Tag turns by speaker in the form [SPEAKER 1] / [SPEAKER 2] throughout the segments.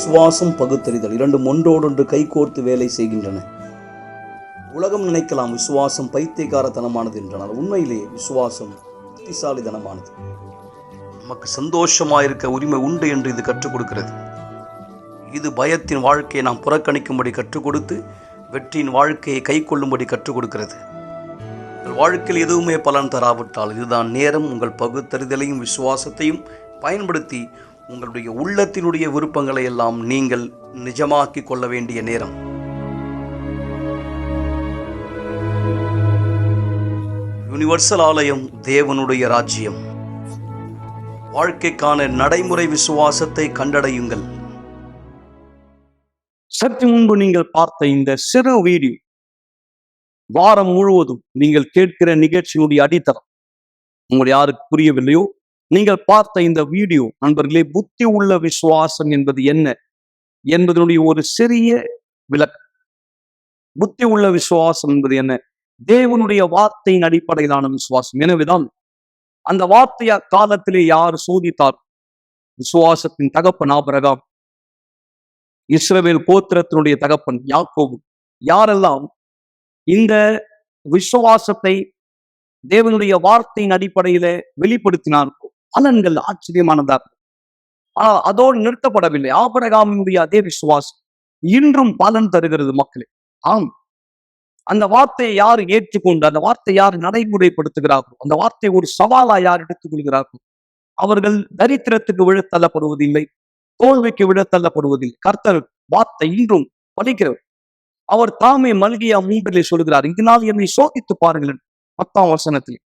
[SPEAKER 1] விசுவாசம், பகுத்தறிதல் இரண்டும் ஒன்றோடொன்று கைகோர்த்து வேலை செய்கின்றன. உலகம் நினைக்கலாம் விசுவாசம் பைத்தியக்காரத்தனமானது என்றால் உண்மையிலேயே விசுவாசம் புத்திசாலித்தனமானது. நமக்கு சந்தோஷமாயிருக்க உரிமை உண்டு என்று இது கற்றுக் கொடுக்கிறது. இது பயத்தின் வாழ்க்கையை நாம் புறக்கணிக்கும்படி கற்றுக் கொடுத்து வெற்றியின் வாழ்க்கையை கை கொள்ளும்படி கற்றுக் கொடுக்கிறது. உங்கள் வாழ்க்கையில் எதுவுமே பலன் தராவிட்டால் இதுதான் நேரம். உங்கள் பகுத்தறிதலையும் விசுவாசத்தையும் பயன்படுத்தி உங்களுடைய உள்ளத்தினுடைய விருப்பங்களை எல்லாம் நீங்கள் நிஜமாக்கி கொள்ள வேண்டிய நேரம். யுனிவர்சல் ஆலயம் தேவனுடைய ராஜ்யம். வாழ்க்கைக்கான நடைமுறை விசுவாசத்தை கண்டடையுங்கள்.
[SPEAKER 2] சற்று முன்பு நீங்கள் பார்த்த இந்த சிறு வீடியோ வாரம் முழுவதும் நீங்கள் கேட்கிற நிகழ்ச்சியினுடைய அடித்தளம். உங்கள் யாருக்கு புரியவில்லையோ, நீங்கள் பார்த்த இந்த வீடியோ நண்பர்களே, புத்தி உள்ள விசுவாசம் என்பது என்ன என்பதனுடைய ஒரு சிறிய விளக்கம். புத்தி உள்ள விசுவாசம் என்பது என்ன? தேவனுடைய வார்த்தையின் அடிப்படையிலான விசுவாசம். எனவேதான் அந்த வார்த்தையை காலத்திலே யார் சோதித்தார்? விசுவாசத்தின் தகப்பன் ஆபிரகாம், இஸ்ரவேல் கோத்திரத்தினுடைய தகப்பன் யாக்கோபு, யாரெல்லாம் இந்த விசுவாசத்தை தேவனுடைய வார்த்தையின் அடிப்படையில வெளிப்படுத்தினார்கள். பலன்கள் ஆச்சரியமானதாக. ஆனால் அதோடு நிறுத்தப்படவில்லை. ஆபிரகாமினுடைய அதே விசுவாசம் இன்றும் பலன் தருகிறது மக்களே. ஆம், அந்த வார்த்தையை யார் ஏற்றுக்கொண்டு அந்த வார்த்தை யார் நடைமுறைப்படுத்துகிறார்கள், அந்த வார்த்தை ஒரு சவாலா யார் எடுத்துக் கொள்கிறார்கள், அவர்கள் தரித்திரத்துக்கு விழத்தள்ளப்படுவதில்லை, தோல்விக்கு விழத்தள்ளப்படுவதில்லை. கர்த்தர் வார்த்தை இன்றும் பலிக்கிறது. அவர் தாமே மல்கியா 3 சொல்கிறார், இதனால் என்னை சோதித்து பாருங்கள் 10ஆம் வசனத்தில்.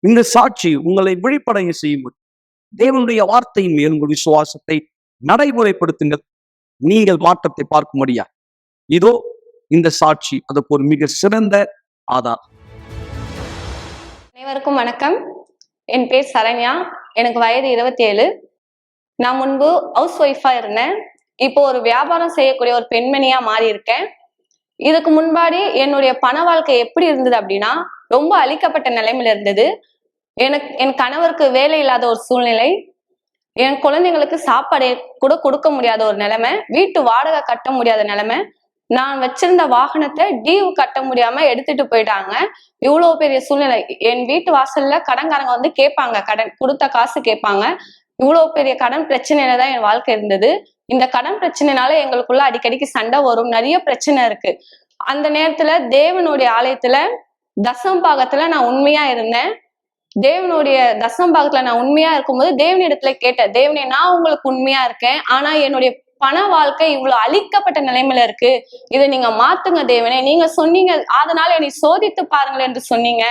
[SPEAKER 2] இந்த சாட்சி உங்களை விழிப்படைய செய்யும். தேவனுடைய வார்த்தையின் மேல் உங்கள் விசுவாசத்தை நடைமுறைப்படுத்துங்கள். நீங்கள் மாற்றத்தை பார்க்க முடியாது. இதோ இந்த சாட்சி அதற்கு ஒரு மிக சிறந்த ஆதாரம்.
[SPEAKER 3] அனைவருக்கும் வணக்கம். என் பேர் சரண்யா. எனக்கு வயது 27. நான் முன்பு ஹவுஸ் ஒய்ஃபா இருந்தேன். இப்போ ஒரு வியாபாரம் செய்யக்கூடிய ஒரு பெண்மணியா மாறி இருக்கேன். இதுக்கு முன்பாடி என்னுடைய பண வாழ்க்கை எப்படி இருந்தது அப்படின்னா, ரொம்ப அழிக்கப்பட்ட நிலைமையில இருந்தது. என் கணவருக்கு வேலை இல்லாத ஒரு சூழ்நிலை, என் குழந்தைங்களுக்கு சாப்பாடு கூட கொடுக்க முடியாத ஒரு நிலைமை, வீட்டு வாடகை கட்ட முடியாத நிலைமை, நான் வச்சிருந்த வாகனத்தை டியூ கட்ட முடியாம எடுத்துட்டு போயிட்டாங்க. இவ்வளவு பெரிய சூழ்நிலை. என் வீட்டு வாசல்ல கடன்காரங்க வந்து கேட்பாங்க, கடன் கொடுத்த காசு கேட்பாங்க. இவ்வளவு பெரிய கடன் பிரச்சனையில தான் என் வாழ்க்கை இருந்தது. இந்த கடன் பிரச்சனைனால எங்களுக்குள்ள அடிக்கடிக்கு சண்டை வரும், நிறைய பிரச்சனை இருக்கு. அந்த நேரத்துல தேவனுடைய ஆலயத்துல தசமபாகத்துல நான் உண்மையா இருந்தேன். தேவனுடைய தசமபாகத்துல நான் உண்மையா இருக்கும்போது தேவனிடத்துல கேட்டேன், தேவனே நான் உங்களுக்கு உண்மையா இருக்கேன், ஆனா என்னுடைய பண வாழ்க்கை இவ்வளவு அழிக்கப்பட்ட நிலைமையில இருக்கு, இதை நீங்க மாத்துங்க தேவனே. நீங்க சொன்னீங்க அதனால என்னை சோதித்து பாருங்கள் என்று சொன்னீங்க.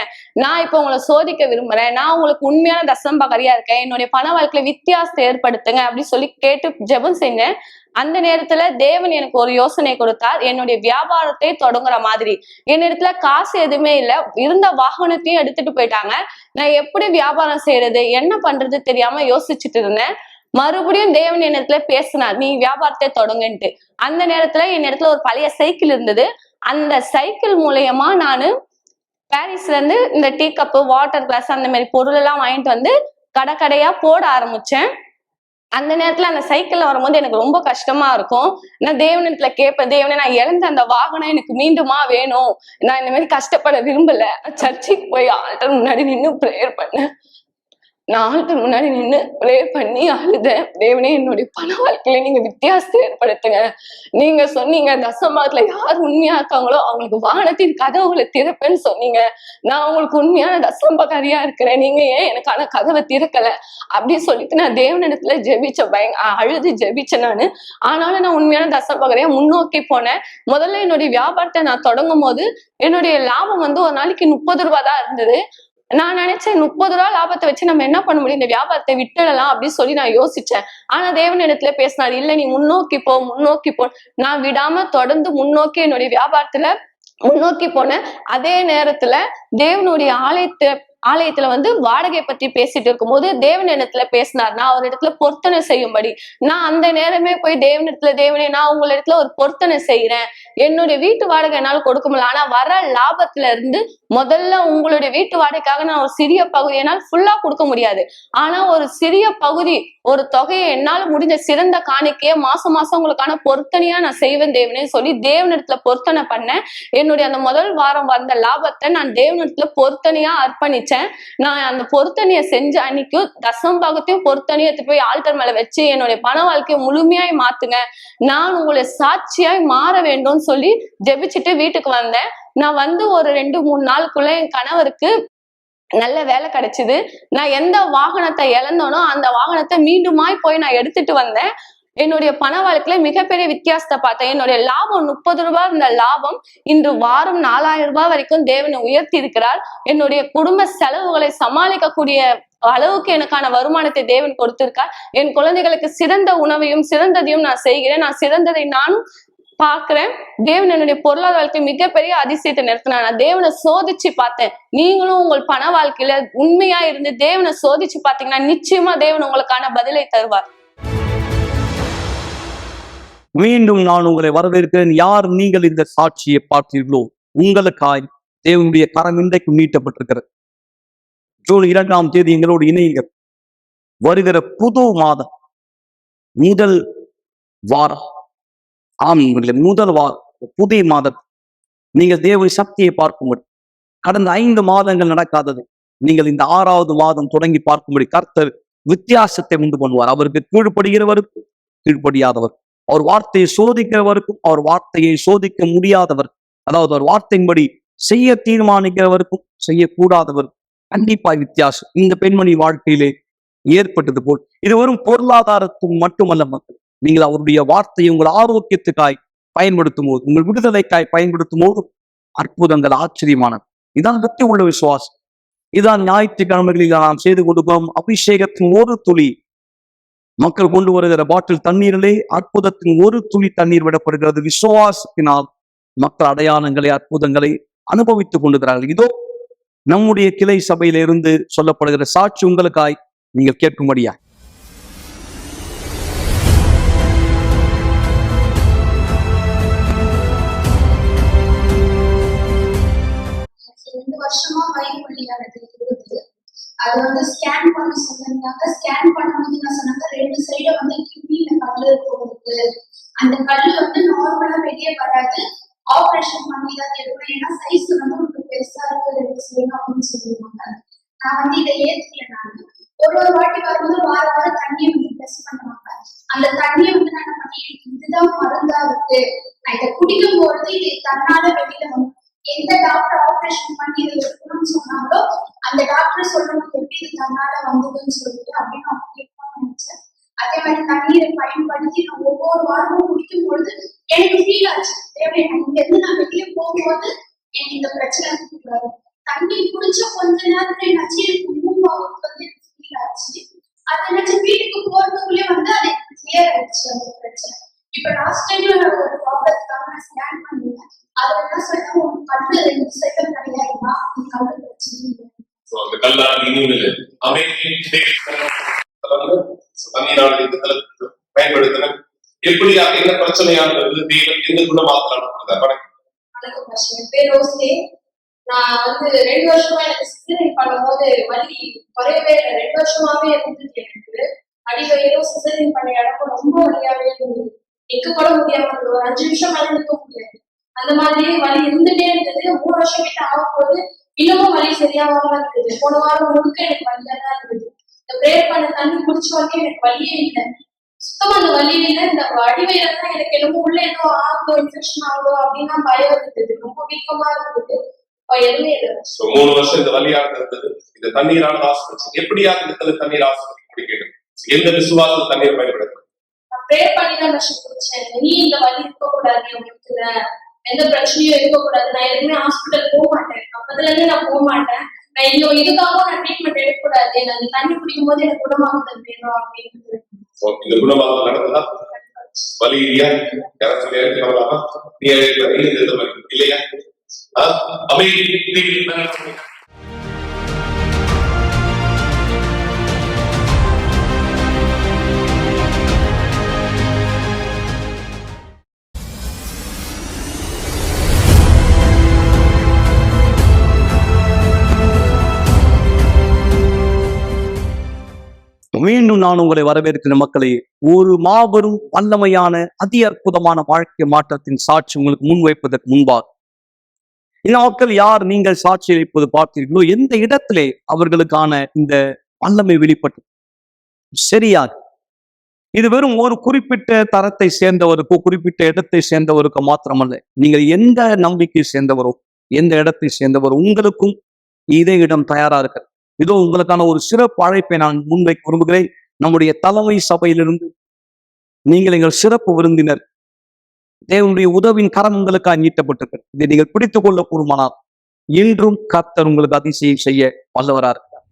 [SPEAKER 3] நான் இப்ப உங்களை சோதிக்க விரும்புறேன். நான் உங்களுக்கு உண்மையான தசமபாகரியா இருக்கேன். என்னுடைய பண வாழ்க்கையில வித்தியாசத்தை ஏற்படுத்துங்க அப்படின்னு சொல்லி கேட்டு ஜெபம் செஞ்சேன். அந்த நேரத்துல தேவன் எனக்கு ஒரு யோசனை கொடுத்தார். என்னுடைய வியாபாரத்தை தொடங்குற மாதிரி. என்னிடத்துல காசு எதுவுமே இல்லை, இருந்த வாகனத்தையும் எடுத்துட்டு போயிட்டாங்க. நான் எப்படி வியாபாரம் செய்யறது, என்ன பண்றது தெரியாம யோசிச்சுட்டு இருந்தேன். மறுபடியும் தேவன் என்னிடத்துல பேசினார், நீ வியாபாரத்தை தொடங்குன்ட்டு. அந்த நேரத்துல என் இடத்துல ஒரு பழைய சைக்கிள் இருந்தது. அந்த சைக்கிள் மூலயமா நானு பாரிஸ்ல இருந்து இந்த டீ கப்பு, வாட்டர் கிளாஸ் அந்த மாதிரி பொருள் எல்லாம் வாங்கிட்டு வந்து கடையா போட ஆரம்பிச்சேன். அந்த நேரத்துல அந்த சைக்கிள்ல வரும்போது எனக்கு ரொம்ப கஷ்டமா இருக்கும். நான் தேவனிடத்துல கேட்பேன், தேவனே நான் இழந்த அந்த வாகனம் எனக்கு மீண்டுமா வேணும், நான் இந்த மாதிரி கஷ்டப்பட விரும்பல. சர்ச்சுக்கு போய் ஆல்டர் முன்னாடி நின்று ப்ரேயர் பண்ணேன். நான் ஆல்டர் முன்னாடி நின்று ப்ரேயர் பண்ணி அழுதேன், தேவனே என்னுடைய பண வாழ்க்கையில நீங்க வித்தியாசத்தை ஏற்படுத்துங்க. நீங்க சொன்னீங்க தசமபாகத்துல யார் உண்மையா இருக்காங்களோ அவங்களுக்கு வானத்தின் கதவுகளை திறப்பேன்னு சொன்னீங்க. நான் உங்களுக்கு உண்மையான தசமபாகரியா இருக்கிறேன், நீங்க ஏன் எனக்கான கதவை திறக்கல அப்படின்னு சொல்லிட்டு நான் தேவனிடத்துல ஜெபிச்சேன், அழுது ஜெபிச்சேன் நானு. ஆனாலும் நான் உண்மையான தசமபாகரியா முன்னோக்கி போனேன். முதல்ல என்னுடைய வியாபாரத்தை நான் தொடங்கும் போது என்னுடைய லாபம் வந்து ஒரு நாளைக்கு 30 ரூபாய் தான் இருந்தது. நான் நினைச்சேன் 30 ரூபாய் லாபத்தை வச்சு நம்ம என்ன பண்ண முடியும், இந்த வியாபாரத்தை விட்டுடலாம் அப்படின்னு சொல்லி நான் யோசிச்சேன். ஆனா தேவன் இடத்துல பேசினார், இல்ல நீ முன்னோக்கி போ, முன்னோக்கி போ. நான் விடாம தொடர்ந்து முன்னோக்கி என்னுடைய வியாபாரத்துல முன்னோக்கி போனேன். அதே நேரத்துல தேவனுடைய ஆலயத்தை ஆலயத்துல வந்து வாடகை பத்தி பேசிட்டு இருக்கும்போது தேவன் இடத்துல பேசினார், நான் அவர் இடத்துல பொருத்தனை செய்யும்படி. நான் அந்த நேரமே போய் தேவனிடத்துல, தேவனே நான் உங்க இடத்துல ஒரு பொருத்தனை செய்யறேன், என்னுடைய வீட்டு வாடகை என்னால கொடுக்க முடியல, ஆனா வர லாபத்துல இருந்து முதல்ல உங்களுடைய வீட்டு வாடகைக்காக நான் ஒரு சிறிய பகுதி, என்னால் ஃபுல்லா கொடுக்க முடியாது, ஆனா ஒரு சிறிய பகுதி, ஒரு தொகையை என்னால முடிஞ்ச சிறந்த காணிக்கைய மாசம் மாசம் உங்களுக்கான பொருத்தனையா நான் செய்வேன் தேவனே சொல்லி தேவனிடத்துல பொருத்தனை பண்ணேன். என்னுடைய அந்த முதல் வாரம் வந்த லாபத்தை நான் தேவனிடத்துல பொருத்தனையா அர்ப்பணிச்சேன். நான் அந்த பொருத்தனையை செஞ்ச அன்னைக்கு தசம்பாகத்தையும் பொருத்தனையை போய் ஆல்டர் மேல வச்சு என்னுடைய பண வாழ்க்கையை முழுமையாய் மாத்துங்க, நான் உங்களுடைய சாட்சியாய் மாற வேண்டும் சொல்லி ஜெபிச்சுட்டு வீட்டுக்கு வந்தேன். நான் வந்து ஒரு 2-3 நாளுக்குள்ள என் கணவருக்கு நல்ல வேலை கிடைச்சது. நான் எந்த வாகனத்தை இழந்தோனோ அந்த வாகனத்தை மீண்டுமாய் போய் நான் எடுத்துட்டு வந்தேன். என்னுடைய பண வாழ்க்கையில மிகப்பெரிய வித்தியாசத்தை பார்த்தேன். என்னுடைய லாபம் 30 ரூபாய் இருந்த லாபம் இன்று வாரம் 4000 ரூபாய் வரைக்கும் தேவனை உயர்த்தி இருக்கிறார். என்னுடைய குடும்ப செலவுகளை சமாளிக்கக்கூடிய அளவுக்கு எனக்கான வருமானத்தை தேவன் கொடுத்திருக்கார். என் குழந்தைகளுக்கு சிறந்த உணவையும் சிறந்ததையும் நான் செய்கிறேன். நான் சிறந்ததை நானும் பாக்குறேன். தேவன் என்னுடைய பொருளாதாரத்தை மிகப்பெரிய அதிசயத்தை நிறுத்தினார். நான் தேவனை சோதிச்சு பார்த்தேன். நீங்களும் உங்கள் பண வாழ்க்கையில உண்மையா இருந்து தேவனை சோதிச்சு பார்த்தீங்கன்னா நிச்சயமா தேவன் உங்களுக்கான பதிலை தருவார்.
[SPEAKER 2] மீண்டும் நான் உங்களை வரவேற்கிறேன். யார் நீங்கள் இந்த சாட்சியை பார்த்தீர்களோ உங்களுக்காய் தேவனுடைய கரம் இன்றைக்கு நீட்டப்பட்டிருக்கிறது. ஜூன் 2ஆம் தேதி எங்களோடு இணையுங்கள். வருகிற புது மாதம் முதல் வாரம், முதல் வாரம் புதிய மாதம் நீங்கள் தேவ சக்தியை பார்க்கும்படி, கடந்த 5 மாதங்கள் நடக்காதது நீங்கள் இந்த 6வது மாதம் தொடங்கி பார்க்கும்படி கர்த்தர் வித்தியாசத்தை உண்டு பண்ணுவார். அவருக்கு கீழ்ப்படுகிறவருக்கும் கீழ்ப்படியாதவர், அவர் வார்த்தையை சோதிக்கிறவருக்கும் அவர் வார்த்தையை சோதிக்க முடியாதவர், அதாவது அவர் வார்த்தையின்படி செய்ய தீர்மானிக்கிறவருக்கும் செய்யக்கூடாதவர், கண்டிப்பாய் வித்தியாசம் இந்த பெண்மணி வாழ்க்கையிலே ஏற்பட்டது போல். இது வெறும் பொருளாதாரத்துக்கு மட்டுமல்ல மக்கள், நீங்கள் அவருடைய வார்த்தையை உங்கள் ஆரோக்கியத்துக்காய் பயன்படுத்தும் போது, உங்கள் விடுதலைக்காய் பயன்படுத்தும் போது அற்புதங்கள் ஆச்சரியமானது. இதான் வெற்றி உள்ள விசுவாசம். இதான் ஞாயிற்றுக்கிழமைகளில் நாம் செய்து கொடுப்போம் அபிஷேகத்தின் ஒரு துளி. மக்கள் கொண்டு வருகிற பாட்டில் தண்ணீரிலே அற்புதத்தின் ஒரு துளி தண்ணீர் விடப்படுகிறது. விசுவாசத்தினால் மக்கள் அடையாளங்களை அற்புதங்களை அனுபவித்துக் கொண்டிருக்கிறார்கள். இதோ நம்முடைய கிளை சபையிலிருந்து சொல்லப்படுகிற சாட்சி உங்களுக்காய் நீங்கள் கேட்கும்படியா.
[SPEAKER 4] வருஷமா வயிறு அது வந்து ஸ்கேன் பண்ண சொன்னாங்க. ஸ்கேன் பண்ணும்போது நான் சொன்னாங்க 2 சைடு வந்து கிட்னில கல்லு போகுது, அந்த கல்லு வந்து நார்மலா வெளியே வராது, ஆபரேஷன் பண்ணி தான் எடுக்கணும், ஏன்னா சைஸ் வந்து உங்களுக்கு பெருசா இருக்கு 2 சைடு அப்படின்னு சொல்லிருந்தாங்க. நான் வந்து இதை ஏத்துக்கல. நான் ஒரு வாட்டி வரும்போது வாரம் தண்ணியை வந்து ப்ரெஸ் பண்ணுவாங்க. அந்த தண்ணியை வந்து நான் பண்ணி இதுதான் மருந்தா இருக்கு, நான் இதை குடிக்கும் பொழுது இது தன்னால வெளியில வந்து எந்த டாக்டர் ஆபரேஷன் பண்ணி இதை எடுக்கணும்னு சொன்னாங்களோ அந்த டாக்டர் சொல்றதுக்கு எப்படி இது தன்னால வந்ததுன்னு சொல்லிட்டு அப்படின்னு நான் கேட்கணும்னு நினைச்சேன். அதே மாதிரி தண்ணீரை பயன்படுத்தி நான் ஒவ்வொரு வாரமும் குடிக்கும் பொழுது எனக்கு ஃபீல் ஆச்சு, தேவை இங்க இருந்து நான் வெளியே போகும்போது எனக்கு இந்த பிரச்சனை இருக்கக்கூடாது. தண்ணி குடிச்ச கொஞ்ச நேரத்துல என்னாச்சு, எனக்கு மூவாவுக்கு வந்து எனக்கு ஃபீல் ஆச்சு. அது நினைச்சு வீட்டுக்கு போறதுக்குள்ளே வந்து அது கிளியர் ஆயிடுச்சு அந்த பிரச்சனை. இப்ப லாஸ்ட் டைம்ல நான் ஒரு ப்ராப்ளத்துக்காக நான் ஸ்கேன் பண்ணிருந்தேன். அதுல என்ன சொல்றேன், உன் கண்ணு 2 சைடு கிடையாதுமா, நீ கண்ணு பிரச்சனை இல்லை.
[SPEAKER 5] என்ன பிரச்சனையானது எந்த குணமாக்கலாம்.
[SPEAKER 4] பேர் ரோஸ்லே. நான் வந்து 2 வருஷமா எனக்கு சிசேரியன் பண்ணும்போது வலி குறையவே இல்லை. 2 வருஷமாவே இருந்துச்சு. எனக்கு அடிவயிறும் சிசேரியன் பண்ண இடமும் ரொம்ப வலியாவே இருந்தது. நிக்க கூட முடியாம இருந்தது. ஒரு 5 நிமிஷம் மேல நிற்க முடியாது. அந்த மாதிரியே வலி இருந்துட்டே இருந்தது. 3 வருஷம் கிட்ட ஆகும்போது இன்னமும் வலி சரியாகாம இருக்குது. போன வாரம் முழுக்க எனக்கு வலியா தான் இருந்தது. இந்த பிரேயர் பண்ண தண்ணி குடிச்ச வரைக்கும் எனக்கு வலியே இல்லை, சுத்தமா அந்த வலி இல்லை. இந்த அடிவயிறு தான் எனக்கு என்னமோ உள்ள ஏதோ ஆகுதோ இன்ஃபெக்ஷன் ஆகுதோ அப்படின்னா பயம் இருந்தது. ரொம்ப வீக்கமா இருந்தது. எதுவுமே இல்லை.
[SPEAKER 5] 3 வருஷம் இந்த வலியாக இருந்தது. இந்த தண்ணீரால் ஆஸ்பத்திரி எப்படியாக இந்த தண்ணீர் ஆஸ்பத்திரி கேட்கும். எந்த விசுவாச தண்ணீர் பயன்படுத்தும்.
[SPEAKER 4] பிரேயர் பண்ணி தான் விஷயம் குடிச்சேன். நீ இந்த வலி இருக்கக்கூடாது, உங்களுக்கு எந்த பிரச்சனையும் இருக்கக்கூடாது. நான் எதுவுமே ஹாஸ்பிட்டல் போக மாட்டேன். அப்பதுல இருந்து நான் போக மாட்டேன். நான் இன்னும் இதுக்காக நான் ட்ரீட்மெண்ட் எடுக்கக்கூடாது. நான் இந்த தண்ணி குடிக்கும் போது எனக்கு குணமாகுதல் வேணும் அப்படின்னு.
[SPEAKER 5] இந்த குணமாகுதல் நடந்ததா? வலி இல்லையா? இல்லையா?
[SPEAKER 2] மீண்டும் நான் உங்களை வரவேற்கிற மக்களே, ஒரு மாபெரும் வல்லமையான அதி அற்புதமான வாழ்க்கை மாற்றத்தின் சாட்சி உங்களுக்கு முன்வைப்பதற்கு முன்பாக, இந்த மக்கள் யார் நீங்கள் சாட்சி அளிப்பது பார்த்தீர்களோ, எந்த இடத்திலே அவர்களுக்கான இந்த வல்லமை வெளிப்பட்டு சரியாக, இது வெறும் ஒரு குறிப்பிட்ட தரத்தை சேர்ந்தவருக்கோ குறிப்பிட்ட இடத்தை சேர்ந்தவருக்கோ மாத்திரமல்ல, நீங்கள் எந்த நம்பிக்கை சேர்ந்தவரோ எந்த இடத்தை சேர்ந்தவரோ உங்களுக்கும் இதே இடம் தயாரா இருக்கு. இதோ உங்களுக்கான ஒரு சிறப்பு அழைப்பை நான் முன்வைக்க விரும்புகிறேன். நம்முடைய தலைமை சபையிலிருந்து நீங்கள் எங்கள் சிறப்பு விருந்தினர், தேவனுடைய உதவியின் கரம் உங்களுக்காக நீட்டப்பட்டிருக்கிறது. இதை நீங்கள் பிடித்துக் கொள்ள கூடுமானால் இன்றும் கர்த்தர் உங்களுக்கு அதிசயம் செய்ய வல்லவரா இருக்கிறார்.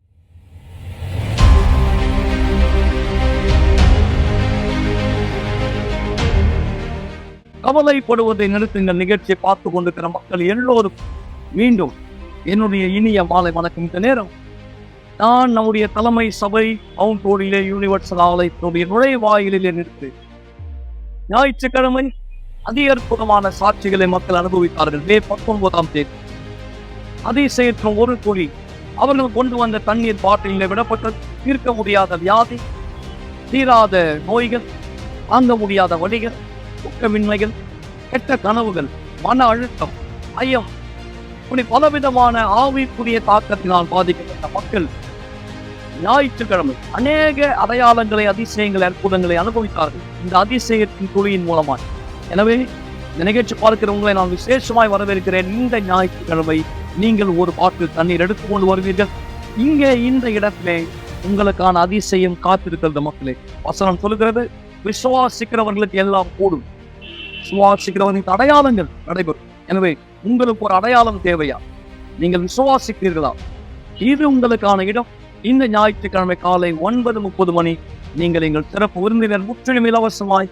[SPEAKER 2] கவலைப்படுவதை நிறுத்துங்கள். நிகழ்ச்சியை பார்த்து கொண்டிருக்கிற மக்கள் எல்லோரும் மீண்டும் என்னுடைய இனிய மாலை வணக்கம். இந்த நேரம் நான் நம்முடைய தலைமை சபை மவுண்ட் யூனிவர்சல் ஆலயத்தினுடைய நுழைவாயிலே நிறுத்து ஞாயிற்றுக்கிழமை அதி அற்புதமான சாட்சிகளை மக்கள் அனுபவித்தார்கள். மே 19ஆம் தேதி அதிசயற்றும் ஒரு துளி அவர்கள் கொண்டு வந்த தண்ணீர் பாட்டிலில் விடப்பட்ட தீர்க்க முடியாத வியாதி, தீராத நோய்கள், தாங்க முடியாத வலிகள், தூக்கமின்மைகள், கெட்ட கனவுகள், மன அழுத்தம், ஐயம், இப்படி பலவிதமான ஆவிக்குரிய தாக்கத்தினால் பாதிக்கப்பட்ட மக்கள் ஞாயிற்றுக்கிழமை அநேக அடையாளங்களை, அதிசயங்களை, அற்புதங்களை அனுபவித்தார்கள் இந்த அதிசயத்தின் துளியின் மூலமாய். எனவே இந்த நிகழ்ச்சி பார்க்கிற உங்களை நான் விசேஷமாய் வரவேற்கிறேன். இந்த ஞாயிற்றுக்கிழமை நீங்கள் ஒரு பாட்டில் தண்ணீர் எடுத்துக்கொண்டு வருவீர்கள். இங்கே இந்த இடத்திலே உங்களுக்கான அதிசயம் காத்திருக்கிறது. மக்களே, வசனம் சொல்லுகிறது, விசுவாசிக்கிறவர்களுக்கு எல்லாம் கூடும், விசுவாசிக்கிறவர்களுக்கு அடையாளங்கள் நடைபெறும். எனவே உங்களுக்கு ஒரு அடையாளம் தேவையா? நீங்கள் விசுவாசிக்கிறீர்களா? இது உங்களுக்கான இடம். இந்த ஞாயிற்றுக்கிழமை காலை 9:30 மணி நீங்கள் எங்கள் சிறப்பு விருந்தினர் முற்றிலும் இலவசமாய்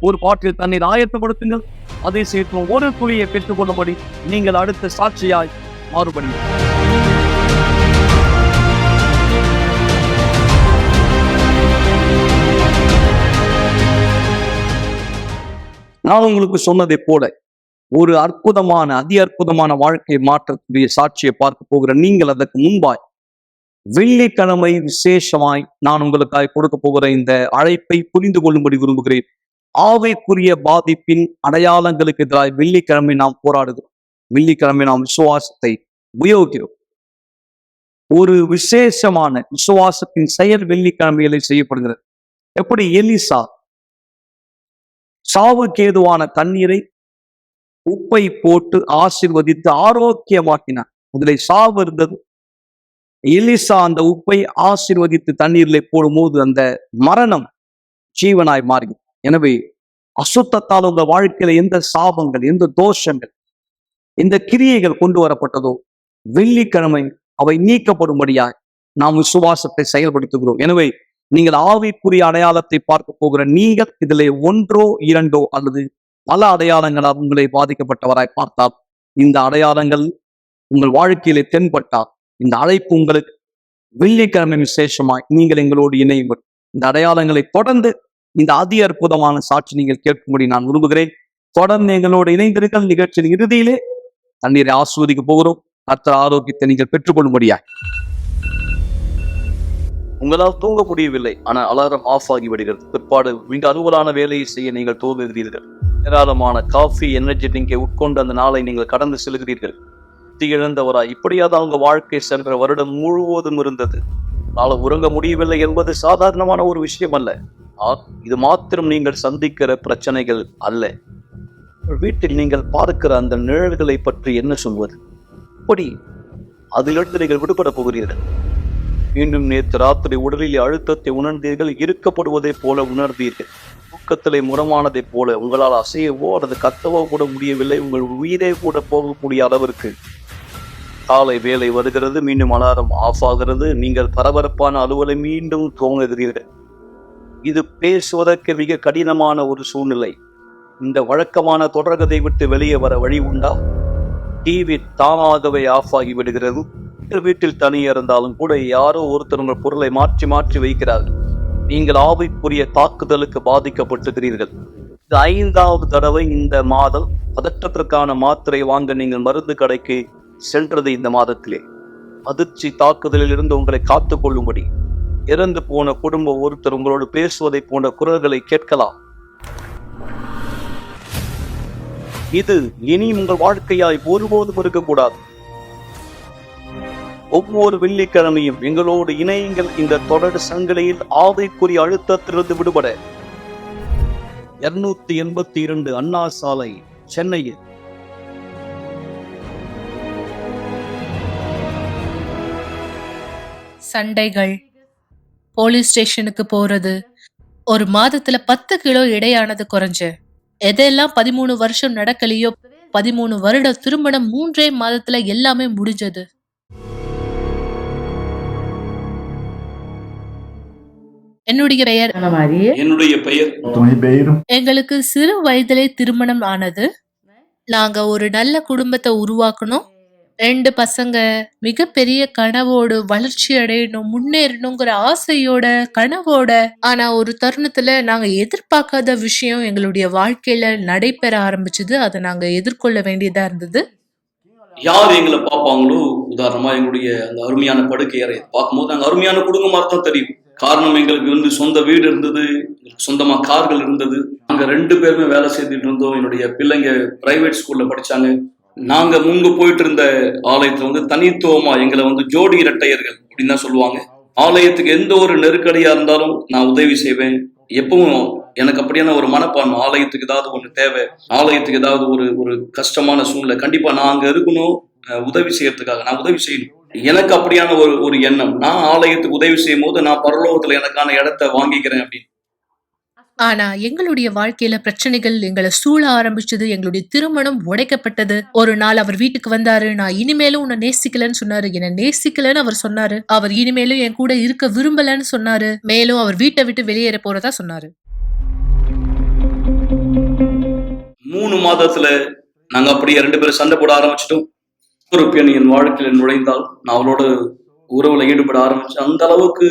[SPEAKER 2] ஒரு பாட்டில் தண்ணீர் ஆயத்தப்படுத்துங்கள். அதே சேர்த்து ஒரு துளியை பெற்றுக்கொள்ளும்படி நீங்கள் அடுத்த சாட்சியாய் மாறுபடி. நான் உங்களுக்கு சொன்னதை போல ஒரு அற்புதமான அதி அற்புதமான வாழ்க்கை மாற்றக்கூடிய சாட்சியை பார்க்க போகிற நீங்கள் அதற்கு முன்பாய் வெள்ளிக்கிழமை விசேஷமாய் நான் உங்களுக்காக கொடுக்க போகிற இந்த அழைப்பை புரிந்து கொள்ளும்படி விரும்புகிறேன். ஆவிக்குரிய பாதிப்பின் அடையாளங்களுக்கு எதிராக வெள்ளிக்கிழமை நாம் போராடுகிறோம். வெள்ளிக்கிழமை நாம் விசுவாசத்தை உபயோகிக்கிறோம். ஒரு விசேஷமான விசுவாசத்தின் செயல் வெள்ளிக்கிழமைகளில் செய்யப்படுகிறது. எப்படி எலிசா சாவுக்கு ஏதுவான தண்ணீரை உப்பை போட்டு ஆசீர்வதித்து ஆரோக்கியமாக்கினார். அதில் சாவு இருந்தது. எலிசா அந்த உப்பை ஆசீர்வதித்து தண்ணீரிலே போடும்போது அந்த மரணம் ஜீவனாய் மாறி. எனவே அசுத்தத்தால் உங்க வாழ்க்கையில எந்த சாபங்கள், எந்த தோஷங்கள், எந்த கிரியைகள் கொண்டு வரப்பட்டதோ வெள்ளிக்கிழமை அவை நீக்கப்படும்படியாய் நாம் விசுவாசத்தை செயல்படுத்துகிறோம். எனவே நீங்கள் ஆவிக்குரிய அடையாளத்தை பார்க்க போகிற நீங்கள் இதிலே ஒன்றோ இரண்டோ அல்லது பல அடையாளங்களால் உங்களை பாதிக்கப்பட்டவராய் பார்த்தால், இந்த அடையாளங்கள் உங்கள் வாழ்க்கையிலே தென்பட்டால், இந்த அழைப்பு உங்களுக்கு வெள்ளிக்கிழமை விசேஷமாய் நீங்கள் எங்களோடு இணையுங்கள். இந்த அடையாளங்களை தொடர்ந்து இந்த அதி அற்புதமான சாட்சி நீங்கள் கேட்கும்படி நான் விரும்புகிறேன். தொடர்ந்து எங்களோடு இணைந்திருக்கிற நிகழ்ச்சியின் இறுதியிலே தண்ணீரை ஆஸ்வதிக்க போகிறோம். கர்த்தர் ஆரோக்கியத்தை நீங்கள் பெற்றுக்கொள்ளும்படியா. உங்களால் தூங்க முடியவில்லை, ஆனால் அலாரம் ஆஃப் ஆகி விடுகிறது. பிற்பாடு மிக அலுவலான வேலையை செய்ய நீங்கள் தோன்றுகிறீர்கள். ஏராளமான காஃபி, எனர்ஜி ட்ரிங்கை உட்கொண்டு அந்த நாளை நீங்கள் கடந்து செல்கிறீர்கள். இழந்தவராய் இப்படியாவது அவங்க வாழ்க்கை சென்ற வருடம் முழுவதும் இருந்தது. நாளை உறங்க முடியவில்லை என்பது சாதாரணமான ஒரு விஷயம் அல்ல. இது மாத்திரம் நீங்கள் சந்திக்கிற பிரச்சனைகள் அல்ல. வீட்டில் நீங்கள் பார்க்கிற அந்த நிழல்களை பற்றி என்ன சொல்வது? இப்படி அதிலிருந்து நீங்கள் விடுபட போகிறீர்கள். மீண்டும் நேற்று ராத்திரி உடலில் அழுத்தத்தை உணர்ந்தீர்கள், இருக்கப்படுவதை போல உணர்ந்தீர்கள். தூக்கத்திலே முரமானதை போல உங்களால் அசையவோ அல்லது கத்தவோ கூட முடியவில்லை. உங்கள் உயிரே கூட போகக்கூடிய அளவிற்கு காலை வேலை வருகிறது, மீண்டும் அலாரம் ஆஃப் ஆகிறது. நீங்கள் பரபரப்பான அலுவலை மீண்டும் துவங்குகிறீர்கள். இது பேசுவதற்கு மிக கடினமான ஒரு சூழ்நிலை. இந்த வழக்கமான தொடர்கதை விட்டு வெளியே வர வழி உண்டா? டிவி தானாகவே ஆஃப் ஆகி விடுகிறது. வீட்டில் தனியே இருந்தாலும் கூட யாரோ ஒருத்தர் உங்கள் பொருளை மாற்றி மாற்றி வைக்கிறார்கள். நீங்கள் ஆவிக்குரிய தாக்குதலுக்கு பாதிக்கப்பட்டுகிறீர்கள். இது 5வது தடவை இந்த மாதம் பதற்றத்திற்கான மாத்திரை வாங்க நீங்கள் மருந்து கடைக்கு சென்றது. இந்த மாதத்திலே அதிர்ச்சி தாக்குதலில் இருந்து உங்களை காத்துக் கொள்ளும்படி இறந்து போன குடும்பம் ஒருத்தர் உங்களோடு பேசுவதை போன்ற குரல்களை கேட்கலாம். இது இனி உங்கள் வாழ்க்கையாய் ஒருபோதும் இருக்கக்கூடாது. ஒவ்வொரு வெள்ளிக்கிழமையும் எங்களோடு இணையுங்கள். இந்த தொடர் சங்கிலியில் ஆவிக்குரிய அழுத்தத்திலிருந்து விடுபட 282 அண்ணா சாலை, சென்னையில்.
[SPEAKER 6] சண்டைகள், போலீஸ் ஸ்டேஷனுக்கு போறது, ஒரு மாதத்துல 10 கிலோ எடையானது குறைஞ்ச, எதெல்லாம் 13 வருஷம் நடக்கலையோ 13 வருட திருமணம் 3 மாதத்துல எல்லாமே முடிஞ்சது. என்னுடைய பெயர்
[SPEAKER 2] என்னுடைய பெயர்
[SPEAKER 6] எங்களுக்கு சிறு வயதிலே திருமணம் ஆனது. நாங்க ஒரு நல்ல குடும்பத்தை உருவாக்கணும். 2 பசங்க, மிகப்பெரிய கனவோடு வளர்ச்சி அடையணும், முன்னேறணுங்கிற ஆசையோட கனவோட. ஆனா ஒரு தருணத்துல நாங்க எதிர்பார்க்காத விஷயம் எங்களுடைய வாழ்க்கையில நடைபெற ஆரம்பிச்சது. அதை நாங்க எதிர்கொள்ள வேண்டியதா இருந்தது.
[SPEAKER 2] யார் எங்களை பார்ப்பாங்களோ, உதாரணமா எங்களுடைய அந்த அருமையான படுக்கை அறை பார்க்கும்போது நாங்கள் அருமையான குடும்பமாக தான் தெரியும். காரணம், எங்களுக்கு சொந்த வீடு இருந்தது, சொந்தமா கார்கள் இருந்தது. நாங்க 2 பேருமே வேலை செய்துட்டு இருந்தோம். என்னுடைய பிள்ளைங்க பிரைவேட் ஸ்கூல்ல படிச்சாங்க. நாங்க முன்பு போயிட்டு இருந்த ஆலயத்துல தனித்துவமா எங்களை ஜோடி இரட்டையர்கள் அப்படின்னு தான் சொல்லுவாங்க. ஆலயத்துக்கு எந்த ஒரு நெருக்கடியா இருந்தாலும் நான் உதவி செய்வேன். எப்பவும் எனக்கு அப்படியான ஒரு மனப்பான்மை. ஆலயத்துக்கு ஏதாவது ஒண்ணு தேவை, ஆலயத்துக்கு ஏதாவது ஒரு கஷ்டமான சூழ்நிலை, கண்டிப்பா நான் அங்க இருக்கணும், உதவி செய்யறதுக்காக நான் உதவி செய்யணும். எனக்கு அப்படியான ஒரு எண்ணம். நான் ஆலயத்துக்கு உதவி செய்யும் போது நான் பரலோகத்துல எனக்கான இடத்தை வாங்கிக்கிறேன் அப்படின்னு.
[SPEAKER 6] ஆனா எங்களுடைய வாழ்க்கையில பிரச்சனைகள் எங்களை சூழ ஆரம்பிச்சது. எங்களுடைய திருமணம் உடைக்கப்பட்டது. ஒரு நாள் அவர் வீட்டுக்கு வந்தாரு. நான் இனிமேலும் உன்னை நேசிக்கலன்னு சொன்னாரு. என்ன நேசிக்கலன்னு அவர் சொன்னாரு. அவர் இனிமேலும் என் கூட இருக்க விரும்பலன்னு சொன்னாரு. மேலும் அவர் வீட்டை விட்டு வெளியேற போறதா சொன்னாரு.
[SPEAKER 2] 3 மாதத்துல நாங்க அப்படியே 2 பேரும் சண்டை போட ஆரம்பிச்சிட்டோம். ஒரு பெண் என் வாழ்க்கையில நுழைந்தால் நான் அவளோட உறவுல ஈடுபட ஆரம்பிச்சேன். அந்த அளவுக்கு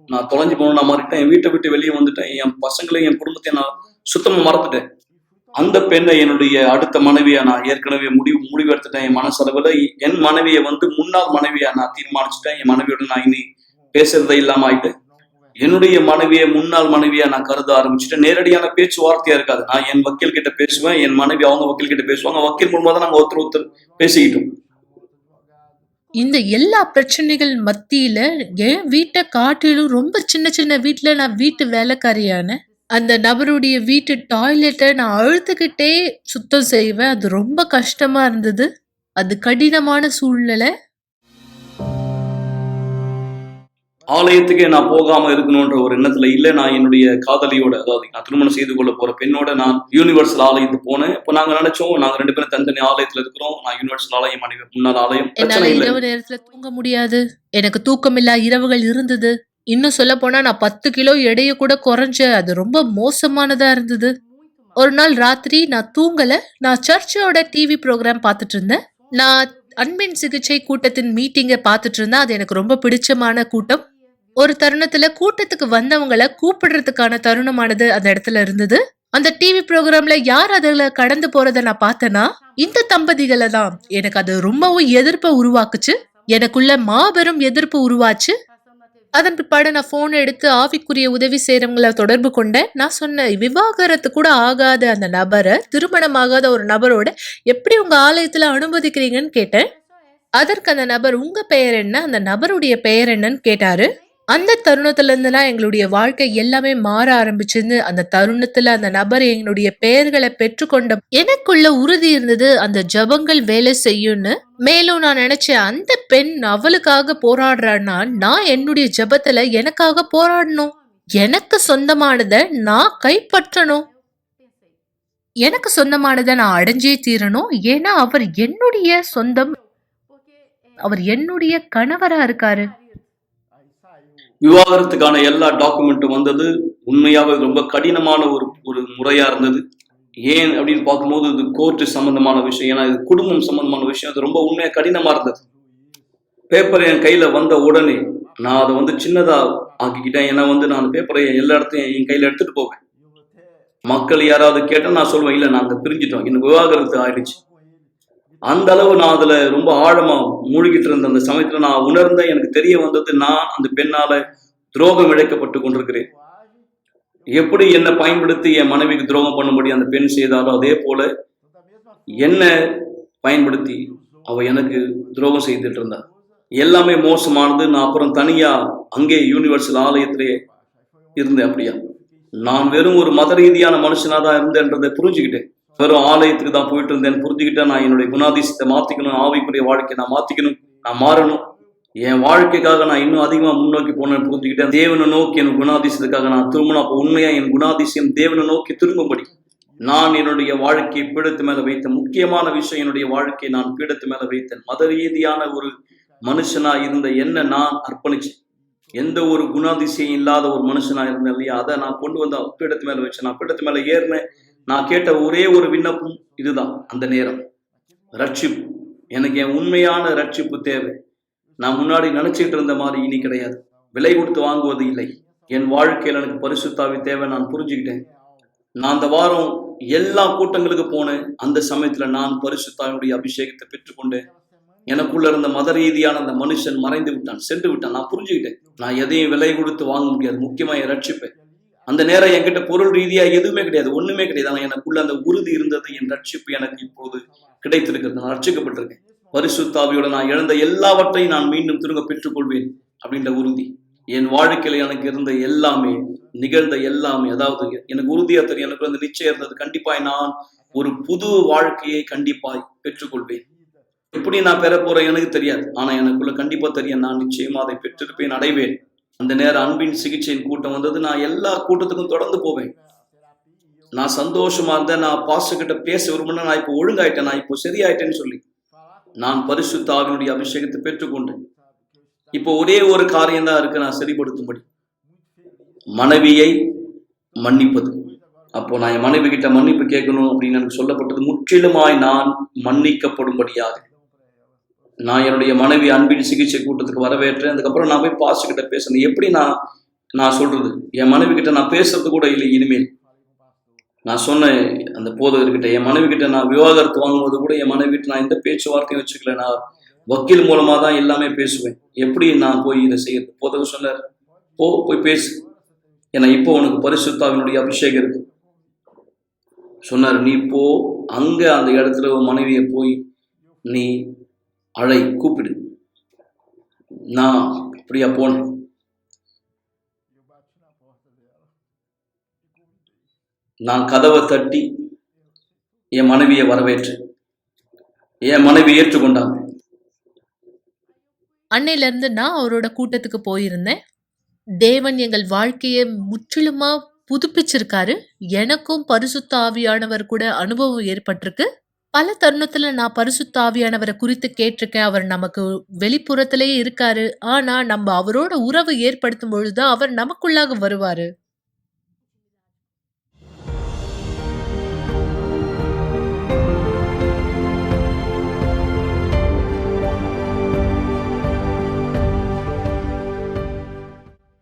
[SPEAKER 2] நான் தொலைஞ்சு போன நான் மாறிட்டேன். என் வீட்டை விட்டு வெளியே வந்துட்டேன். என் பசங்களையும் என் குடும்பத்தையும் நான் சுத்தமா மறந்துட்டேன். அந்த பெண்ணை என்னுடைய அடுத்த மனைவியா நான் ஏற்கனவே முடிவெடுத்துட்டேன். என் மனசளவுல என் மனைவியை முன்னாள் மனைவியா நான் தீர்மானிச்சுட்டேன். என் மனைவியோட நான் இனி பேசுறதே இல்லாம ஆயிட்டேன். என்னுடைய மனைவியை முன்னாள் மனைவியா நான் கருத ஆரம்பிச்சுட்டேன். நேரடியான பேச்சுவார்த்தையா இருக்காது. நான் என் வக்கீல் கிட்ட பேசுவேன், என் மனைவி அவங்க வக்கீல் கிட்ட பேசுவாங்க. வக்கீல் மூலமா தான் நாங்க ஒருத்தர் பேசிக்கிட்டோம்.
[SPEAKER 6] இந்த எல்லா பிரச்சனைகள் மத்தியில என் வீட்டை காட்டிலும் ரொம்ப சின்ன சின்ன வீட்டுல நான் வீட்டு வேலைக்காரியான அந்த நபருடைய வீட்டு டாய்லெட்டை நான் அழுத்துக்கிட்டே சுத்தம் செய்வேன். அது ரொம்ப கஷ்டமா இருந்தது. அது கடினமான சூழ்நிலை.
[SPEAKER 2] ஆலயத்துக்கே நான் போகாம இருக்கணும்ன்ற ஒரு எண்ணத்துல இல்ல. நான் என்னுடைய காதலியோட, அதாவது நான் திருமணம் செய்து கொள்ள போற பெண்ணோட நான் யூனிவர்சல் ஆலயத்துக்கு போனேன். இப்ப நாங்க நினைச்சோம் நாங்க 2 பேரும் தனித்தனி ஆலயத்துல இருக்கிறோம். நான் யூனிவர்சல் ஆலயம், மனைவி முன்னாள் ஆலயம்.
[SPEAKER 6] என்னால இரவு நேரத்துல தூங்க முடியாது. எனக்கு தூக்கமில்லா இரவுகள் இருந்தது. இன்னும் சொல்ல போனா நான் 10 கிலோ எடைய கூட குறைஞ்ச. அது ரொம்ப மோசமானதா இருந்தது. ஒரு நாள் ராத்திரி நான் தூங்கல. நான் சர்ச்சோட டிவி ப்ரோக்ராம் பார்த்துட்டு இருந்தேன். நான் அன்பின் சிகிச்சை கூட்டத்தின் மீட்டிங்கை பார்த்துட்டு இருந்தேன். அது எனக்கு ரொம்ப பிடிச்சமான கூட்டம். ஒரு தருணத்துல கூட்டத்துக்கு வந்தவங்களை கூப்பிடுறதுக்கான தருணமானது அந்த இடத்துல இருந்தது. அந்த டிவி ப்ரோக்ராம்ல யார் அதுல கடந்து போறத நான் பார்த்தேன்னா இந்த தம்பதிகளை தான். எனக்கு அது ரொம்பவும் எதிர்ப்பை உருவாக்குச்சு. எனக்குள்ள மாபெரும் எதிர்ப்பு உருவாச்சு. அதன் பிற்பாடு நான் போன் எடுத்து ஆவிக்குரிய உதவி செய்யறவங்களை தொடர்பு கொண்டேன். நான் சொன்னேன், விவாகரத்து கூட ஆகாத அந்த நபரை, திருமணமாகாத ஒரு நபரோட எப்படி உங்க ஆலயத்துல அனுமதிக்கிறீங்கன்னு கேட்டேன். அதற்கு அந்த நபர், உங்க பெயர் என்ன, அந்த நபருடைய பெயர் என்னன்னு கேட்டாரு. அந்த தருணத்துல இருந்துலாம் எங்களுடைய வாழ்க்கை எல்லாமே மாற ஆரம்பிச்சுன்னு. அந்த தருணத்துல அந்த நபர் எங்களுடைய பெயர்களை பெற்றுக்கொண்ட எனக்குள்ள உறுதி இருந்தது, அந்த ஜபங்கள் வேலை செய்யும்னு. மேலும் நான் நினைச்சேன், அந்த பெண் அவளுக்காக போராடுறான்னா நான் என்னுடைய ஜபத்துல எனக்காக போராடணும். எனக்கு சொந்தமானதை நான் கைப்பற்றணும். எனக்கு சொந்தமானதை நான் அடைஞ்சே தீரணும். ஏன்னா அவர் என்னுடைய சொந்தம். அவர் என்னுடைய கணவரா இருக்காரு.
[SPEAKER 2] விவாகரத்துக்கான எல்லா டாக்குமெண்ட்டும் வந்தது. உண்மையாவே ரொம்ப கடினமான ஒரு முறையா இருந்தது. ஏன் அப்படின்னு பார்க்கும்போது இது கோர்ட்டு சம்பந்தமான விஷயம். ஏன்னா இது குடும்பம் சம்பந்தமான விஷயம். அது ரொம்ப உண்மையா கடினமா இருந்தது. பேப்பர் என் கையில வந்த உடனே நான் அதை சின்னதா ஆக்கிக்கிட்டேன். ஏன்னா நான் அந்த பேப்பரை எல்லா இடத்தையும் என் கையில எடுத்துட்டு போவேன். மக்கள் யாராவது கேட்டா நான் சொல்லுவேன், இல்ல நாங்க பிரிஞ்சிட்டோம், எனக்கு விவாகரத்து ஆயிடுச்சு. அந்த அளவு நான் அதுல ரொம்ப ஆழமா மூழ்கிட்டு இருந்த அந்த சமயத்துல நான் உணர்ந்தேன். எனக்கு தெரிய வந்தது, நான் அந்த பெண்ணால துரோகம் இழைக்கப்பட்டு கொண்டிருக்கிறேன். எப்படி என்னை பயன்படுத்தி என் மனைவிக்கு துரோகம் பண்ணும்படி அந்த பெண் செய்தாலோ அதே போல என்ன பயன்படுத்தி அவ எனக்கு துரோகம் செய்துட்டு இருந்தா. எல்லாமே மோசமானது. நான் அப்புறம் தனியா அங்கே யூனிவர்சல் ஆலயத்திலே இருந்தேன். அப்படியா, நான் வெறும் ஒரு மத ரீதியான மனுஷனா தான் இருந்தேன்றதை புரிஞ்சுக்கிட்டேன். வெறும் ஆலயத்துக்கு தான் போயிட்டு இருந்தேன் புரிஞ்சுக்கிட்டேன். நான் என்னுடைய குணாதிசயத்தை மாத்திக்கணும், ஆவிக்குரிய வாழ்க்கையை நான் மாத்திக்கணும், நான் மாறணும். என் வாழ்க்கைக்காக நான் இன்னும் அதிகமா முன்னோக்கி போனேன்னு புரிஞ்சுக்கிட்டேன். தேவனை நோக்கி என் குணாதிசயத்துக்காக நான் திரும்பணும். அப்போ உண்மையா என் குணாதிசயம் தேவனை நோக்கி திரும்பும்படி நான் என்னுடைய வாழ்க்கையை பீடத்து மேல வைத்தேன். முக்கியமான விஷயம், என்னுடைய வாழ்க்கையை நான் பீடத்து மேல வைத்தேன். மத ரீதியான ஒரு மனுஷனா இருந்த என்ன நான் அர்ப்பணிச்சேன். எந்த ஒரு குணாதிசயம் இல்லாத ஒரு மனுஷனா இருந்தேன் இல்லையா, அதை நான் கொண்டு வந்து பீடத்து மேல வச்சேன். நான் பீடத்து மேல ஏறினேன். நான் கேட்ட ஒரே ஒரு விண்ணப்பம் இதுதான். அந்த நேரம் ரட்சிப்பு, எனக்கு என் உண்மையான ரட்சிப்பு தேவை. நான் முன்னாடி நினைச்சிட்டு இருந்த மாதிரி இனி கிடையாது. விலை கொடுத்து வாங்குவது இல்லை. என் வாழ்க்கையில் எனக்கு பரிசுத்தாவி தேவை. நான் புரிஞ்சுக்கிட்டேன். நான் அந்த வாரம் எல்லா கூட்டங்களுக்கு போனேன். அந்த சமயத்துல நான் பரிசுத்தாவினுடைய அபிஷேகத்தை பெற்றுக்கொண்டேன். எனக்குள்ள இருந்த மத ரீதியான அந்த மனுஷன் மறைந்து விட்டான், சென்று விட்டான். நான் புரிஞ்சுக்கிட்டேன், நான் எதையும் விலை கொடுத்து வாங்க முடியாது. முக்கியமா என் ரட்சிப்பேன். அந்த நேரம் என்கிட்ட பொருள் ரீதியா எதுவுமே கிடையாது, ஒண்ணுமே கிடையாது. ஆனால் எனக்குள்ள அந்த உறுதி இருந்தது. என் ரட்சிப்பு எனக்கு இப்போது கிடைத்திருக்கிறது. நான் ரட்சிக்கப்பட்டிருக்கேன். பரிசுத்தாவியோட நான் இழந்த எல்லாவற்றையும் நான் மீண்டும் திரும்ப பெற்றுக்கொள்வேன் அப்படின்ற உறுதி. என் வாழ்க்கையில எனக்கு இருந்த எல்லாமே, நிகழ்ந்த எல்லாமே, அதாவது எனக்கு உறுதியா தெரியும், எனக்கு அந்த நிச்சயம் இருந்தது. கண்டிப்பாய் நான் ஒரு புது வாழ்க்கையை கண்டிப்பாய் பெற்றுக்கொள்வேன். எப்படி நான் பெற போறேன் எனக்கு தெரியாது. ஆனா எனக்குள்ள கண்டிப்பா தெரியும், நான் நிச்சயமா அதை பெற்றிருப்பேன், அடைவேன். அந்த நேரம் அன்பின் சிகிச்சையின் கூட்டம் வந்தது. நான் எல்லா கூட்டத்துக்கும் தொடர்ந்து போவேன். நான் சந்தோஷமா இருந்தேன். நான் பாஸ்டர் கிட்ட பேச விரும்பினா, நான் இப்போ ஒழுங்காயிட்டேன், நான் இப்போ சரியாயிட்டேன்னு சொல்லி நான் பரிசுத்த ஆவியினுடைய அபிஷேகத்தை பெற்றுக்கொண்டேன். இப்போ ஒரே ஒரு காரியம் தான் இருக்கு, நான் சரிப்படுத்தும்படி, மனைவியை மன்னிப்பது. அப்போ நான் என் மனைவி கிட்ட மன்னிப்பு கேட்கணும் அப்படின்னு எனக்கு சொல்லப்பட்டது. முற்றிலுமாய் நான் மன்னிக்கப்படும்படியாக நான் என்னுடைய மனைவி அன்பின் சிகிச்சை கூட்டத்துக்கு வரவேற்றேன். அதுக்கப்புறம் நான் போய் பாஸ்டர் கிட்ட பேசணும். எப்படி நான் சொல்றது, என் மனைவி கிட்ட நான் பேசுறது கூட இல்லை இனிமேல். நான் சொன்னேன் அந்த போதகர்கிட்ட, என் மனைவி கிட்ட நான் விவாகரத்து வாங்கும்போது கூட என் மனைவி கிட்ட நான் எந்த பேச்சுவார்த்தையும் வச்சுக்கல. நான் வக்கீல் மூலமா தான் எல்லாமே பேசுவேன். எப்படி நான் போய் இதை செய்யறது? போதகர் சொன்னார், போய் பேசு, ஏன்னா இப்போ உனக்கு பரிசுத்தாவினுடைய அபிஷேகம் இருக்கு. சொன்னார், நீ போ, அங்க அந்த இடத்துல உன் மனைவியை போய் நீ அழை, கூப்பிடு. நான் அப்படியா போனேன். நான் கதவை தட்டி என் மனைவியை வரவேற்றேன். என் மனைவி ஏற்றுக்கொண்டாங்க.
[SPEAKER 6] அன்னையில இருந்து நான் அவரோட கூட்டத்துக்கு போயிருந்தேன். தேவன் எங்கள் வாழ்க்கையை முற்றிலுமா புதுப்பிச்சிருக்காரு. எனக்கும் பரிசுத்த ஆவியானவர் கூட அனுபவம் ஏற்பட்டிருக்கு. பல தருணத்துல நான் பரிசுத்த ஆவியானவரை குறித்து கேட்டிருக்கேன். அவர் நமக்கு வெளிப்புறத்திலேயே இருக்காரு. ஆனா நம்ம அவரோட உறவு ஏற்படுத்தும் பொழுதுதான் அவர் நமக்குள்ளாக வருவாரு.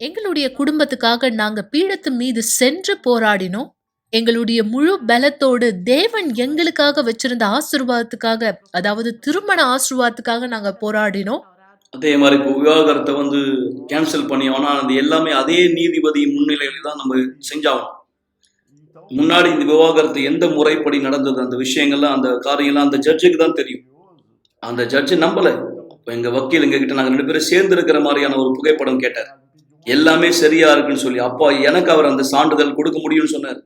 [SPEAKER 6] எங்களுடைய குடும்பத்துக்காக நாங்க பீடத்து மீது சென்று போராடினோம். எங்களுடைய முழு பலத்தோடு தேவன் எங்களுக்காக வச்சிருந்த ஆசீர்வாதத்துக்காக, அதாவது திருமண ஆசீர்வாதத்துக்காக நாங்க போராடினோம்.
[SPEAKER 2] அதே மாதிரி இப்போ விவாகரத்தை கேன்சல் பண்ணி, ஆனால் அது எல்லாமே அதே நீதிபதி முன்னிலையில தான் நம்ம செஞ்சாகணும். முன்னாடி இந்த விவாகரத்து எந்த முறைப்படி நடந்தது, அந்த விஷயங்கள்லாம், அந்த காரியங்கள்லாம் அந்த ஜட்ஜுக்கு தான் தெரியும். அந்த ஜட்ஜு நம்பல. எங்க வக்கீல் எங்க கிட்ட நாங்க 2 பேரும் சேர்ந்து இருக்கிற மாதிரியான ஒரு புகைப்படம் கேட்டார். எல்லாமே சரியா இருக்குன்னு சொல்லி, அப்பா எனக்கு அவர் அந்த சான்றிதழ் கொடுக்க முடியும்னு சொன்னார்.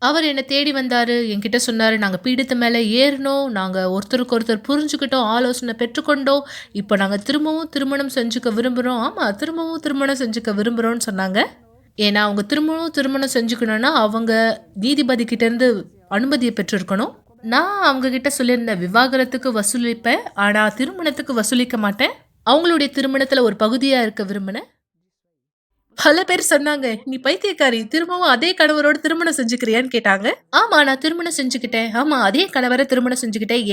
[SPEAKER 6] அவர் என்னை தேடி வந்தாரு, என்கிட்ட சொன்னாரு, நாங்க பீடத்து மேல ஏறினோம், நாங்க ஒருத்தருக்கு ஒருத்தர் புரிஞ்சுக்கிட்டோம், ஆலோசனை பெற்றுக்கொண்டோம், இப்போ நாங்க திரும்பவும் திருமணம் செஞ்சுக்க விரும்புறோம். ஆமா, திரும்பவும் திருமணம் செஞ்சுக்க விரும்புறோம்னு சொன்னாங்க. ஏன்னா அவங்க திரும்பவும் திருமணம் செஞ்சுக்கணும்னா அவங்க நீதிபதி கிட்ட இருந்து அனுமதியை பெற்றிருக்கணும். நான் அவங்க கிட்ட சொல்லியிருந்தேன், விவாகரத்துக்கு வசூலிப்பேன், ஆனா திருமணத்துக்கு வசூலிக்க மாட்டேன். அவங்களுடைய திருமணத்துல ஒரு பகுதியா இருக்க விரும்பினேன். பல பேர் சொன்னாங்க, நீ பைத்தியக்காரி, திரும்பவும் அதே கணவரோட திருமணம் செஞ்சுக்கிறியான்னு கேட்டாங்க. ஆமா, நான் திருமணம் செஞ்சுக்கிட்டேன். ஆமா, அதே கணவரை திருமணம் செஞ்சுக்கிட்டேன்.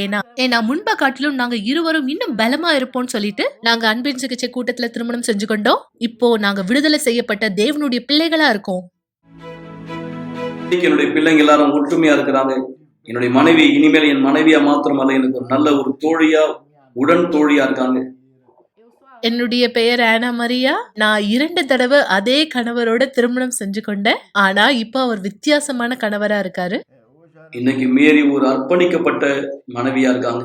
[SPEAKER 6] ஏன்னா முன்பை காட்டிலும் நாங்க இருவரும் இன்னும் பலமா இருப்போம்னு சொல்லிட்டு நாங்க அன்பின் சிகிச்சை கூட்டத்துல திருமணம் செஞ்சு கொண்டோம். இப்போ நாங்க விடுதலை செய்யப்பட்ட தேவனுடைய பிள்ளைகளா இருக்கோம்.
[SPEAKER 2] என்னுடைய பிள்ளைங்க எல்லாரும் ஒற்றுமையா இருக்கிறாங்க. என்னுடைய மனைவி இனிமேல் என் மனைவியா மாத்திரமல்ல, எனக்கு ஒரு நல்ல ஒரு தோழியா, உடன் தோழியா இருக்காங்க.
[SPEAKER 6] என்னுடைய பெயர் ஆனா மரியா. நான் 2 தடவை அதே கணவரோட திருமணம் செஞ்சு கொண்டேன். ஆனா இப்ப அவர் வித்தியாசமான கணவரா இருக்காரு.
[SPEAKER 2] இன்னைக்கு மேரி ஒரு அர்ப்பணிக்கப்பட்ட மனைவியா இருக்காங்க.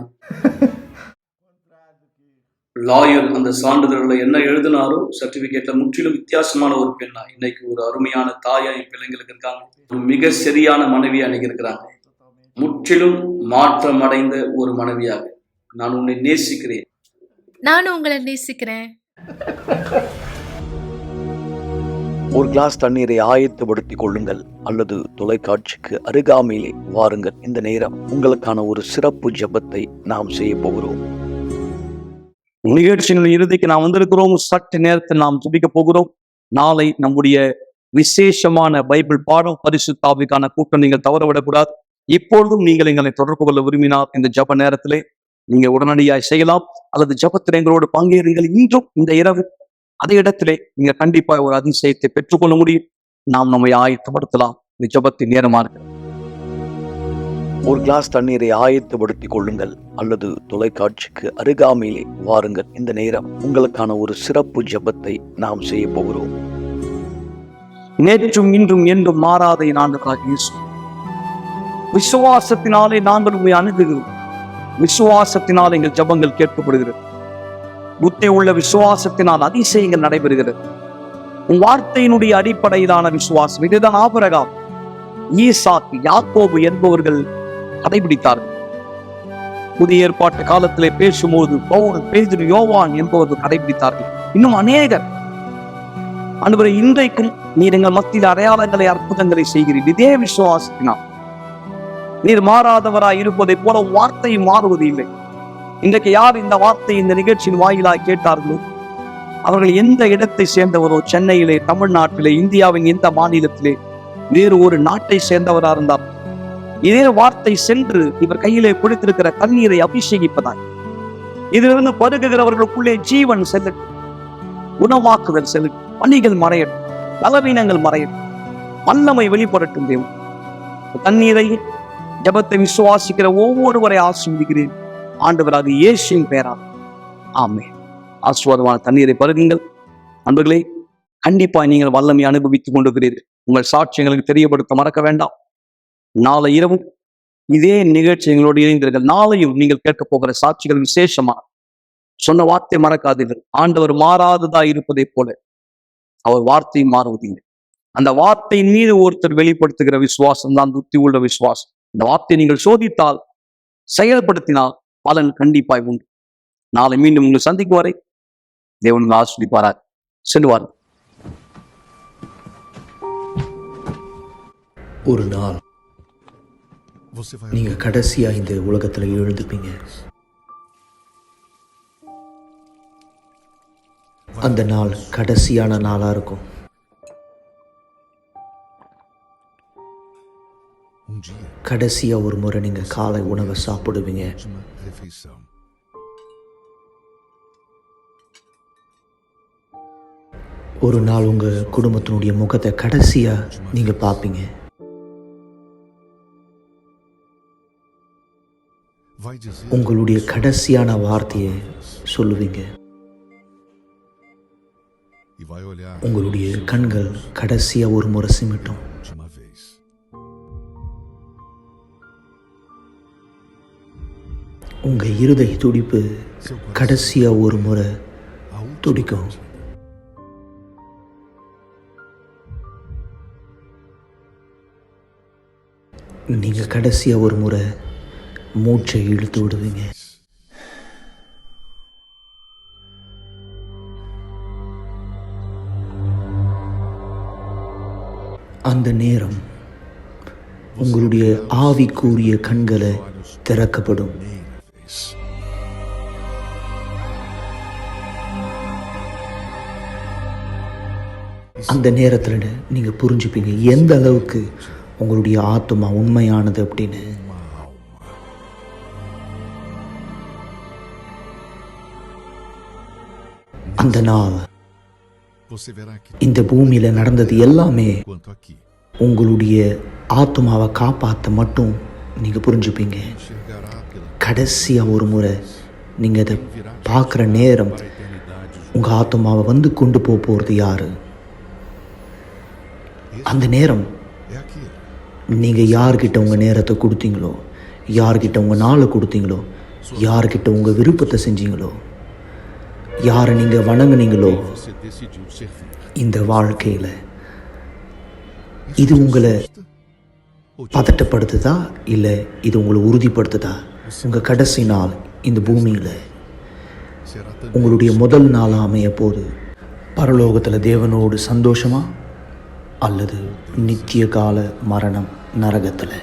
[SPEAKER 2] லாயர் அந்த சான்றிதழ்ல என்ன எழுதினாரோ சர்டிபிகேட்ல முற்றிலும் வித்தியாசமான ஒரு பெண்ணா இன்னைக்கு ஒரு அருமையான தாயா என் பிள்ளைங்களுக்கு இருக்காங்க. ஒரு மிக சரியான மனைவியா இன்னைக்கு இருக்கிறாங்க. முற்றிலும் மாற்றம் அடைந்த ஒரு மனைவியாக. நான் உன்னை நேசிக்கிறேன்.
[SPEAKER 6] நானும் உங்களை நேசிக்கிறேன்.
[SPEAKER 1] ஒரு கிளாஸ் தண்ணீரை ஆயத்தப்படுத்திக் கொள்ளுங்கள் அல்லது தொலைக்காட்சிக்கு அருகாமையிலே வாருங்கள். இந்த நேரம் உங்களுக்கான ஒரு சிறப்பு ஜெபத்தை நாம் செய்ய போகிறோம்.
[SPEAKER 2] நிகழ்ச்சியின் இறுதிக்கு நாம் வந்திருக்கிறோம். சற்று நேரத்தில் நாம் ஜெபிக்க போகிறோம். நாளை நம்முடைய விசேஷமான பைபிள் பாடம் பரிசுத்த ஆவிக்கான கூட்டம் நீங்கள் தவறவிடக்கூடாது. இப்பொழுதும் நீங்கள் எங்களை தொடர்பு கொள்ள விரும்பினால் இந்த ஜெப நேரத்திலே நீங்க உடனடியாய் செய்யலாம் அல்லது ஜெபத்தில் எங்களோடு பங்கேறுங்கள். இன்றும் இந்த இரவு அதே இடத்திலே நீங்க கண்டிப்பாக ஒரு அதிசயத்தை பெற்றுக்கொள்ள முடியும். நாம் நம்மை ஆயத்தப்படுத்தலாம். இந்த ஜெபத்தின் நேரமா இருக்கு.
[SPEAKER 1] ஒரு கிளாஸ் தண்ணீரை ஆயத்தப்படுத்திக் கொள்ளுங்கள் அல்லது தொலைக்காட்சிக்கு அருகாமையிலே வாருங்கள். இந்த நேரம் உங்களுக்கான ஒரு சிறப்பு ஜெபத்தை நாம் செய்ய போகிறோம்.
[SPEAKER 2] நேற்றும் இன்றும் என்றும் மாறாத என் ஆண்டவராகிய இயேசு, விசுவாசத்தினாலே நாங்கள் உண்மை அணுகுகிறோம். விசுவாசத்தினால் எங்கள் ஜெபங்கள் கேட்கப்படுகிறது. புத்தி உள்ள விசுவாசத்தினால் அதிசயங்கள் நடைபெறுகிறது. உன் வார்த்தையினுடைய அடிப்படையிலான விசுவாசம் இதுதான் ஆபிரகாம், ஈசாக்கு, யாக்கோபு என்பவர்கள் கடைபிடித்தார்கள். புதிய ஏற்பாட்டு காலத்திலே பேசும்போது பவுல், பேதுரு, யோவான் என்பவர்கள் கடைபிடித்தார்கள். இன்னும் அநேகர். ஆண்டவரே, இன்றைக்கும் நீர் எங்கள் மத்தியில் அடையாளங்களை, அற்புதங்களை செய்கிறீர். இதே விசுவாசத்தினால் நீர் மாறாதவராய் இருப்பதை போல வார்த்தை மாறுவது இல்லை. இன்றைக்கு யார் இந்த வார்த்தை இந்த நிகழ்ச்சியின் வாயிலாக கேட்டார்களோ அவர்கள் எந்த இடத்தை சேர்ந்தவரோ, சென்னையிலே, தமிழ்நாட்டிலே, இந்தியாவின் எந்த மாநிலத்திலே, வேறு ஒரு நாட்டை சேர்ந்தவராக இருந்தார், இதே வார்த்தை சென்று இவர் கையிலே பிடித்திருக்கிற தண்ணீரை அபிஷேகிப்பதாய் இதிலிருந்து பருகுகிறவர்களுக்குள்ளே ஜீவன் செல்லட்டும், குணமாக்குதல் செல்லட்டும், பணிகள் மறையட்டும், பலவீனங்கள் மறையட்டும், வல்லமை வெளிப்படட்டும். தேவன் தண்ணீரை ஜெபத்தை விசுவாசிக்கிற ஒவ்வொருவரை ஆசீர்வதிக்கிறேன் ஆண்டவராக இயேசுவின் பெயரால். ஆமென். ஆசீர்வாதமான தண்ணீரை பருகுங்கள். அன்பர்களே, கண்டிப்பாக நீங்கள் வல்லமை அனுபவித்துக் கொண்டிருக்கிறீர்கள். உங்கள் சாட்சியங்களுக்கு தெரியப்படுத்த மறக்க வேண்டாம். நாளை இரவும் இதே நிகழ்ச்சி எங்களோடு இணைந்தீர்கள். நாளையும் நீங்கள் கேட்க போகிற சாட்சிகள் விசேஷமான சொன்ன வார்த்தை மறக்காதீர்கள். ஆண்டவர் மாறாததா இருப்பதை போல அவர் வார்த்தை மாறுவதில்லை. அந்த வார்த்தையின் மீது ஒருத்தர் வெளிப்படுத்துகிற விசுவாசம் தான் புத்தி உள்ள விசுவாசம். இந்த வார்த்தையை நீங்கள் சோதித்தால், செயல்படுத்தினால் பலன் கண்டிப்பாய் உண்டு. நாளை மீண்டும் உங்களை சந்திக்கும் வரை தேவன் ஆசீர்வதிப்பாரார். செல்வார்.
[SPEAKER 7] ஒரு நாள் நீங்க கடைசியா இந்த உலகத்துல எழுந்துப்பீங்க. அந்த நாள் கடைசியான நாளா இருக்கும். கடைசியா ஒரு முறை நீங்க காலை உணவை சாப்பிடுவீங்க. ஒரு நாள் உங்க குடும்பத்தினுடைய முகத்தை கடைசியா நீங்க பார்ப்பீங்க. உங்களுடைய கடைசியான வார்த்தையை சொல்லுவீங்க. உங்களுடைய கண்கள் கடைசியா ஒரு முறை சிமிட்டும். உங்க இருதய துடிப்பு கடைசியா ஒரு முறை துடிக்கும். நீங்க கடைசியா ஒரு முறை மூச்சை இழுத்து விடுவீங்க. அந்த நேரம் உங்களுடைய ஆவிக்குரிய கண்களை திறக்கப்படும். அந்த நேரத்தில் நீங்க புரிஞ்சுப்பீங்க எந்த அளவுக்கு உங்களுடைய ஆத்மா உண்மையானது அப்படின்னு. அந்த நாள் இந்த பூமியில நடந்தது எல்லாமே உங்களுடைய ஆத்மாவை காப்பாற்ற மட்டும் நீங்க புரிஞ்சுப்பீங்க. கடைசியா ஒரு முறை நீங்க அதை பார்க்குற நேரம் உங்கள் ஆத்மாவை வந்து கொண்டு போகிறது யார்? அந்த நேரம் நீங்கள் யார்கிட்ட உங்கள் நேரத்தை கொடுத்தீங்களோ, யார்கிட்ட உங்கள் நாளை கொடுத்தீங்களோ, யார்கிட்ட உங்கள் விருப்பத்தை செஞ்சீங்களோ, யாரை நீங்கள் வணங்குனீங்களோ, இந்த வாழ்க்கையில் இது உங்களை பதட்டப்படுத்துதா இல்லை இது உங்களை உறுதிப்படுத்துதா? உங்கள் கடைசி நாள் இந்த பூமியில் உங்களுடைய முதல் நாளாக அமைய போது பரலோகத்தில் தேவனோடு சந்தோஷமா அல்லது நித்திய கால மரணம் நரகத்தில்?